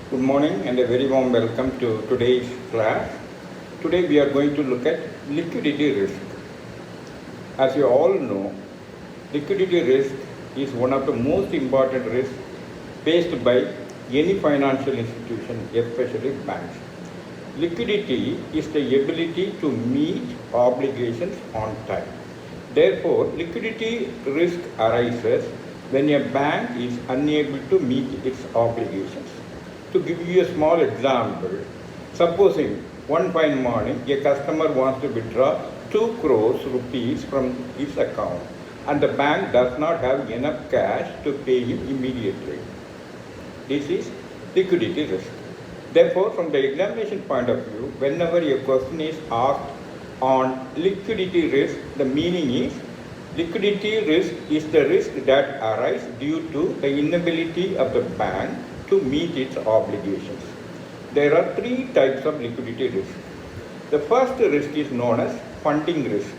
Good morning and a very warm welcome to today's class. Today we are going to look at liquidity risk. As you all know, liquidity risk is one of the most important risks faced by any financial institution, especially banks. Liquidity is the ability to meet obligations on time. Therefore, liquidity risk arises when a bank is unable to meet its obligations. To give you a small example, supposing one fine morning a customer wants to withdraw 2 crores rupees from his account and the bank does not have enough cash to pay him immediately. This is liquidity risk. Therefore, from the examination point of view, whenever a question is asked on liquidity risk, the meaning is liquidity risk is the risk that arises due to the inability of the bank to meet its obligations. There are 3 types of liquidity risk. The first risk is known as funding risk.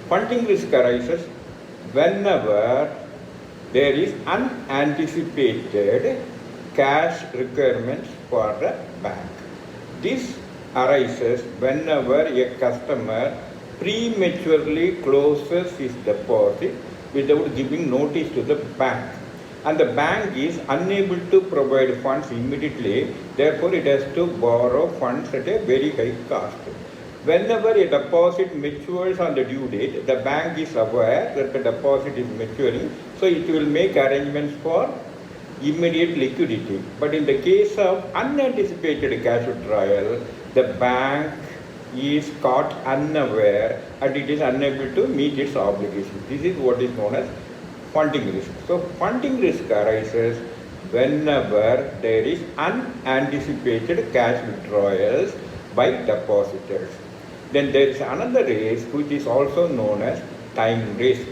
Funding risk arises whenever there is unanticipated cash requirements for the bank. This arises whenever a customer prematurely closes his deposit without giving notice to the bank, and the bank is unable to provide funds immediately, therefore it has to borrow funds at a very high cost. Whenever a deposit matures on the due date, the bank is aware that the deposit is maturing, so it will make arrangements for immediate liquidity. But in the case of unanticipated cash withdrawal, the bank is caught unaware and it is unable to meet its obligations. This is what is known as funding risk. So funding risk arises whenever there is unanticipated cash withdrawals by depositors. Then there is another risk which is also known as time risk.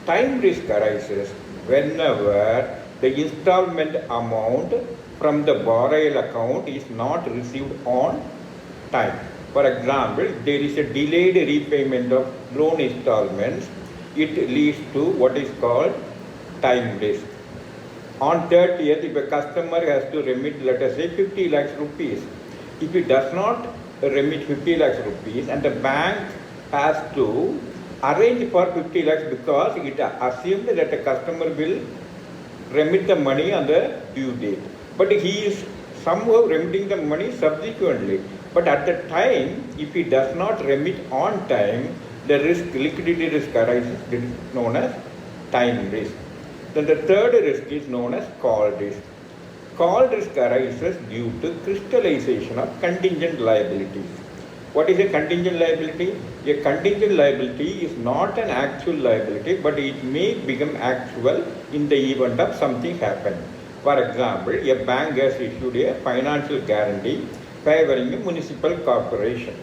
Time risk arises whenever the installment amount from the borrower account is not received on time. For example, there is a delayed repayment of loan installments. It leads to what is called time risk. On 30th, if a customer has to remit, let us say 50 lakhs rupees, if he does not remit 50 lakhs rupees and the bank has to arrange for 50 lakhs because it assumed that the customer will remit the money on the due date. But he is somehow remitting the money subsequently. But at the time, if he does not remit on time, the risk, liquidity risk arises, this is known as time risk. Then the third risk is known as call risk. Call risk arises due to crystallization of contingent liabilities. What is a contingent liability? A contingent liability is not an actual liability, but it may become actual in the event of something happening. For example, a bank has issued a financial guarantee favoring a municipal corporation.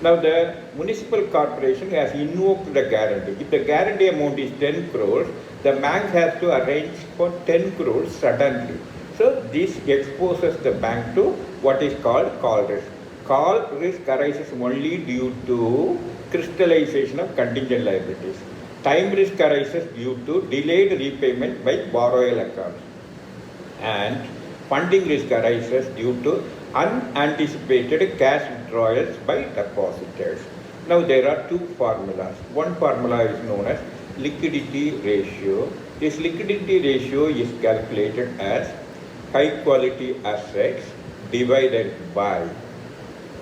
Now the municipal corporation has invoked the guarantee. If the guarantee amount is 10 crores, the bank has to arrange for 10 crores suddenly. So this exposes the bank to what is called call risk. Call risk arises only due to crystallization of contingent liabilities. Time risk arises due to delayed repayment by borrower accounts. And funding risk arises due to unanticipated cash withdrawals by depositors. Now there are 2 formulas. One formula is known as liquidity ratio. This liquidity ratio is calculated as high quality assets divided by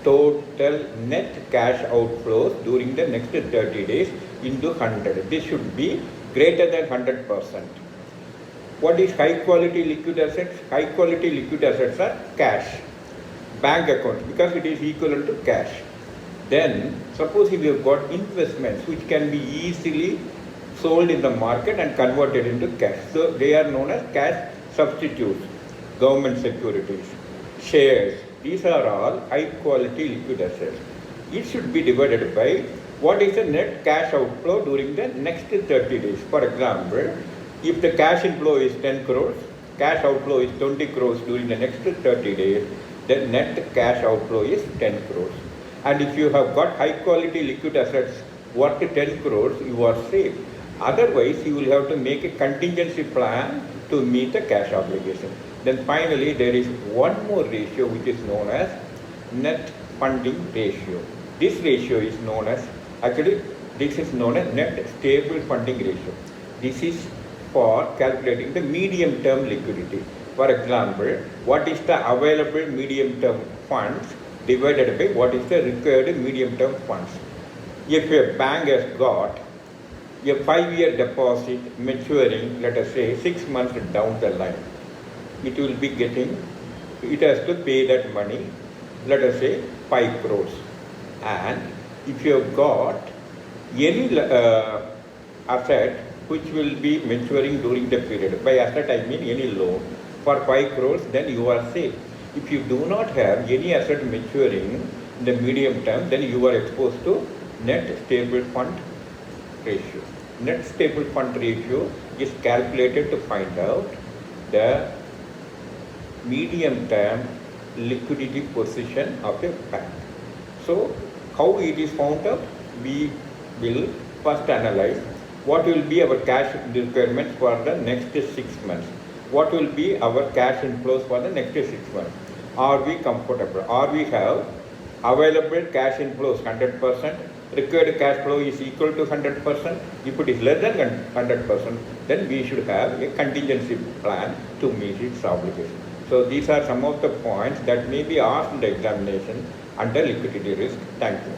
total net cash outflows during the next 30 days into 100. This should be greater than 100%. What is high quality liquid assets? High quality liquid assets are cash, bank accounts, because it is equivalent to cash. Then suppose if you have got investments which can be easily sold in the market and converted into cash. So they are known as cash substitutes. Government securities, shares, these are all high quality liquid assets. It should be divided by what is the net cash outflow during the next 30 days. For example, if the cash inflow is 10 crores, cash outflow is 20 crores during the next 30 days, then net cash outflow is 10 crores. And if you have got high quality liquid assets worth 10 crores, you are safe. Otherwise, you will have to make a contingency plan to to meet the cash obligation. Then finally, there is one more ratio which is known as net funding ratio. This ratio is known as, actually, this is known as net stable funding ratio. This is for calculating the medium term liquidity. For example, what is the available medium term funds divided by what is the required medium term funds. If a bank has got a 5-year deposit maturing, let us say 6 months down the line, it will be getting, it has to pay that money, let us say 5 crores. And if you have got any asset which will be maturing during the period, by asset I mean any loan, for 5 crores, then you are safe. If you do not have any asset maturing in the medium term, then you are exposed to net stable fund ratio. Net stable fund ratio is calculated to find out the medium term liquidity position of a bank. So, how it is found out? We will first analyze what will be our cash requirements for the next 6 months. What will be our cash inflows for the next 6 months? Are we comfortable? Are we have available cash inflows 100%? Required cash flow is equal to 100%. If it is less than 100%, then we should have a contingency plan to meet its obligation. So these are some of the points that may be asked in the examination under liquidity risk. Thank you.